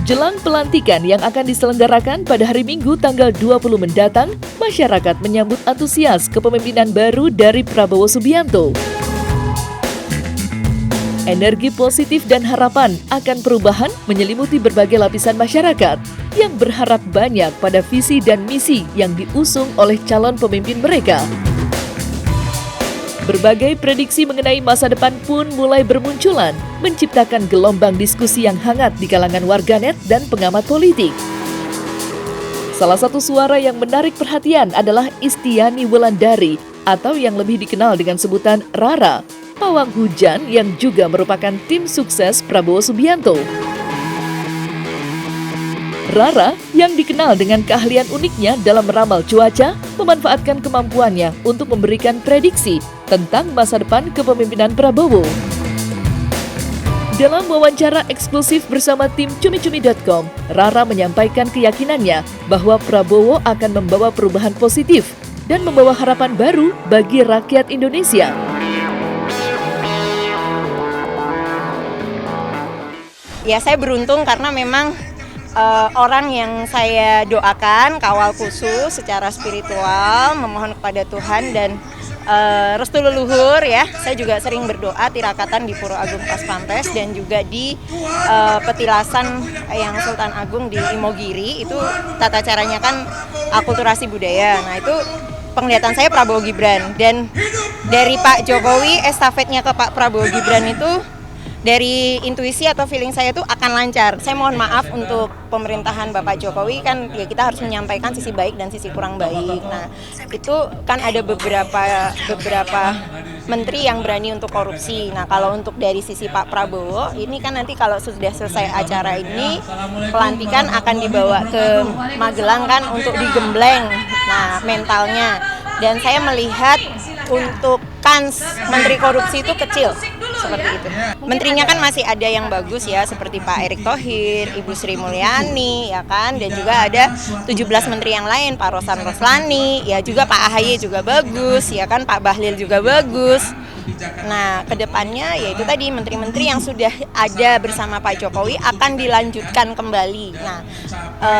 Jelang pelantikan yang akan diselenggarakan pada hari Minggu tanggal 20 mendatang, masyarakat menyambut antusias kepemimpinan baru dari Prabowo Subianto. Energi positif dan harapan akan perubahan menyelimuti berbagai lapisan masyarakat yang berharap banyak pada visi dan misi yang diusung oleh calon pemimpin mereka. Berbagai prediksi mengenai masa depan pun mulai bermunculan, menciptakan gelombang diskusi yang hangat di kalangan warganet dan pengamat politik. Salah satu suara yang menarik perhatian adalah Istiani Wulandari, atau yang lebih dikenal dengan sebutan Rara, pawang hujan yang juga merupakan tim sukses Prabowo Subianto. Rara, yang dikenal dengan keahlian uniknya dalam meramal cuaca, memanfaatkan kemampuannya untuk memberikan prediksi tentang masa depan kepemimpinan Prabowo. Dalam wawancara eksklusif bersama tim Cumi-Cumi.com, Rara menyampaikan keyakinannya bahwa Prabowo akan membawa perubahan positif dan membawa harapan baru bagi rakyat Indonesia. Ya, saya beruntung karena memang orang yang saya doakan, kawal khusus secara spiritual, memohon kepada Tuhan dan restu leluhur ya. Saya juga sering berdoa tirakatan di Puro Agung Paspampres dan juga di petilasan yang Sultan Agung di Imogiri. Itu tata caranya kan akulturasi budaya. Nah, itu penglihatan saya Prabowo Gibran, dan dari Pak Jokowi estafetnya ke Pak Prabowo Gibran itu dari intuisi atau feeling saya itu akan lancar. Saya mohon maaf untuk pemerintahan Bapak Jokowi, kan ya kita harus menyampaikan sisi baik dan sisi kurang baik. Nah, itu kan ada beberapa menteri yang berani untuk korupsi. Nah, kalau untuk dari sisi Pak Prabowo, ini kan nanti kalau sudah selesai acara ini, pelantikan akan dibawa ke Magelang kan untuk digembleng. Nah, mentalnya. Dan saya melihat untuk kans menteri korupsi itu kecil. Seperti itu. Menterinya kan masih ada yang bagus ya, seperti Pak Erick Thohir, Ibu Sri Mulyani, ya kan, dan juga ada 17 menteri yang lain, Pak Rosan Roslani, ya juga Pak AHY juga bagus, ya kan, Pak Bahlil juga bagus. Nah, kedepannya yaitu tadi menteri-menteri yang sudah ada bersama Pak Jokowi akan dilanjutkan kembali. Nah,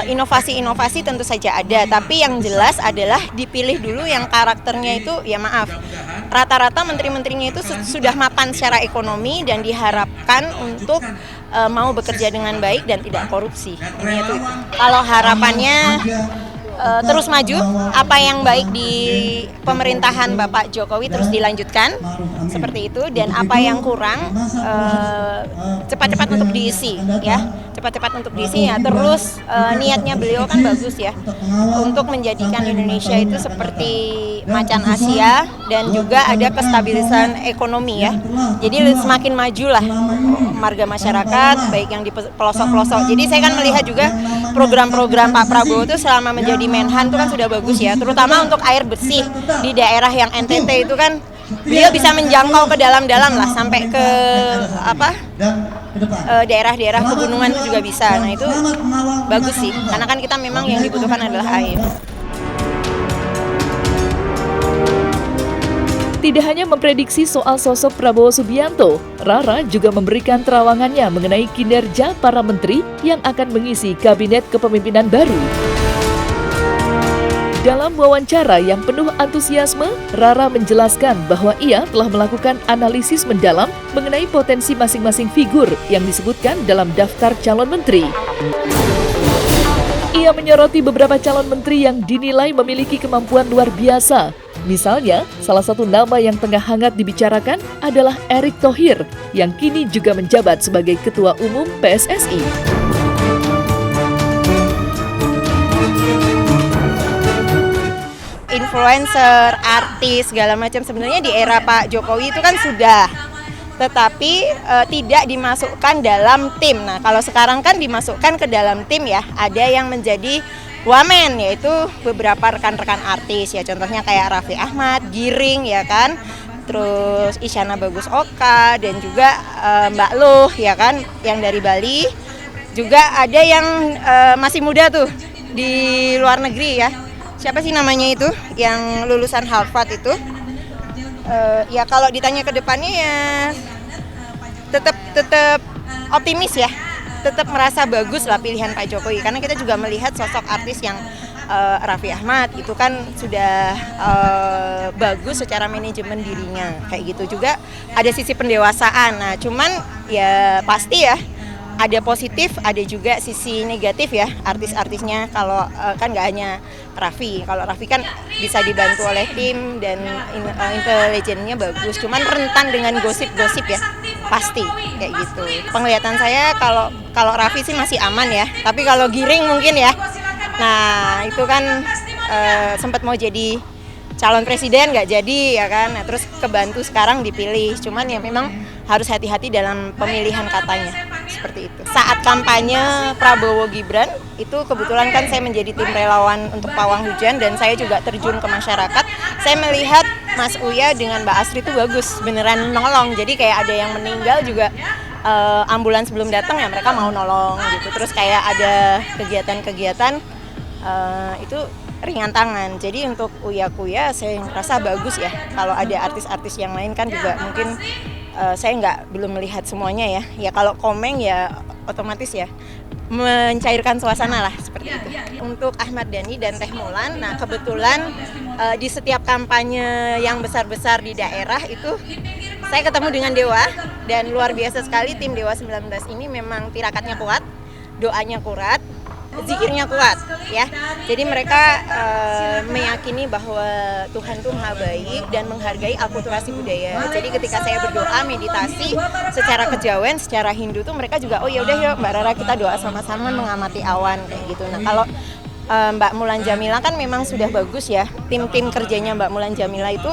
inovasi-inovasi tentu saja ada, tapi yang jelas adalah dipilih dulu yang karakternya itu, ya maaf, rata-rata menteri-menterinya itu sudah mapan secara ekonomi dan diharapkan untuk mau bekerja dengan baik dan tidak korupsi. Ini itu. Kalau harapannya terus maju, apa yang baik di pemerintahan Bapak Jokowi terus dilanjutkan seperti itu, dan apa yang kurang cepat-cepat untuk diisi ya, cepat-cepat untuk diisi ya. Terus niatnya beliau kan bagus ya, untuk menjadikan Indonesia itu seperti macan Asia dan juga ada kestabilisan ekonomi ya. Jadi semakin majulah marga masyarakat baik yang di pelosok-pelosok. Jadi saya kan melihat juga program-program Pak Prabowo itu selama menjadi Menhan itu kan sudah bagus ya, terutama untuk air bersih di daerah yang NTT itu kan beliau bisa menjangkau ke dalam-dalam lah, sampai ke daerah-daerah pegunungan itu juga bisa. Nah, itu bagus sih, karena kan kita memang yang dibutuhkan adalah air. Tidak hanya memprediksi soal sosok Prabowo Subianto, Rara juga memberikan terawangannya mengenai kinerja para menteri yang akan mengisi kabinet kepemimpinan baru. Dalam wawancara yang penuh antusiasme, Rara menjelaskan bahwa ia telah melakukan analisis mendalam mengenai potensi masing-masing figur yang disebutkan dalam daftar calon menteri. Ia menyoroti beberapa calon menteri yang dinilai memiliki kemampuan luar biasa. Misalnya, salah satu nama yang tengah hangat dibicarakan adalah Erick Thohir, yang kini juga menjabat sebagai Ketua Umum PSSI. Influencer, artis, segala macam sebenarnya di era Pak Jokowi itu kan sudah, tetapi tidak dimasukkan dalam tim. Nah, kalau sekarang kan dimasukkan ke dalam tim ya, ada yang menjadi wamen, yaitu beberapa rekan-rekan artis ya, contohnya kayak Raffi Ahmad, Giring ya kan, terus Isyana Bagus Oka, dan juga Mbak Luh ya kan, yang dari Bali. Juga ada yang masih muda tuh di luar negeri ya. Siapa sih namanya itu yang lulusan Harvard itu? Ya kalau ditanya ke depannya ya tetap optimis ya. tetap merasa bagus lah pilihan Pak Jokowi, karena kita juga melihat sosok artis yang Raffi Ahmad itu kan sudah bagus secara manajemen dirinya, kayak gitu. Juga ada sisi pendewasaan. Nah, cuman ya pasti ya ada positif, ada juga sisi negatif ya artis-artisnya. Kalau kan nggak hanya Raffi, kalau Raffi kan bisa dibantu oleh tim dan intelijennya bagus. Cuman rentan dengan gosip-gosip ya, pasti kayak gitu. Penglihatan saya kalau Raffi sih masih aman ya, tapi kalau Giring mungkin ya. Nah itu kan sempat mau jadi calon presiden nggak jadi ya kan, nah, terus kebantu sekarang dipilih, cuman ya memang harus hati-hati dalam pemilihan katanya, seperti itu. Saat kampanye Prabowo Gibran itu kebetulan kan saya menjadi tim relawan untuk pawang hujan dan saya juga terjun ke masyarakat. Saya melihat Mas Uya dengan Mbak Asri itu bagus, beneran nolong, jadi kayak ada yang meninggal juga ambulans belum datang ya mereka mau nolong gitu. Terus kayak ada kegiatan-kegiatan itu ringan tangan. Jadi untuk Uya-Kuya saya rasa bagus ya. Kalau ada artis-artis yang lain kan juga mungkin saya belum melihat semuanya ya. Ya kalau Komeng ya otomatis ya mencairkan suasana lah seperti itu. Untuk Ahmad Dhani dan Teh Mulan, nah kebetulan di setiap kampanye yang besar-besar di daerah itu saya ketemu dengan Dewa dan luar biasa sekali tim Dewa 19 ini memang tirakatnya kuat, doanya kuat, zikirnya kuat ya. Jadi mereka meyakini bahwa Tuhan itu Maha Baik dan menghargai akulturasi budaya. Jadi ketika saya berdoa meditasi secara kejawen, secara Hindu tuh mereka juga oh ya udah yuk Mbak Rara kita doa sama-sama mengamati awan kayak gitu. Nah, kalau Mbak Mulan Jamila kan memang sudah bagus ya. Tim-tim kerjanya Mbak Mulan Jamila itu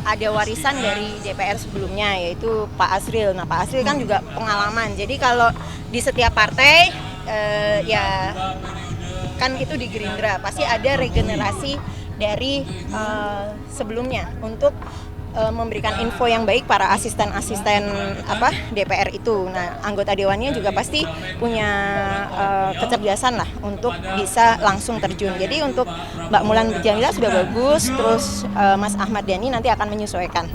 ada warisan dari DPR sebelumnya yaitu Pak Asril. Nah, Pak Asril kan juga pengalaman. Jadi kalau di setiap partai ya kan itu di Gerindra pasti ada regenerasi dari sebelumnya untuk memberikan info yang baik para asisten-asisten DPR itu. Nah, anggota dewannya juga pasti punya kecerdasan lah untuk bisa langsung terjun. Jadi untuk Mbak Mulan Jamila sudah bagus, terus Mas Ahmad Dhani nanti akan menyesuaikan.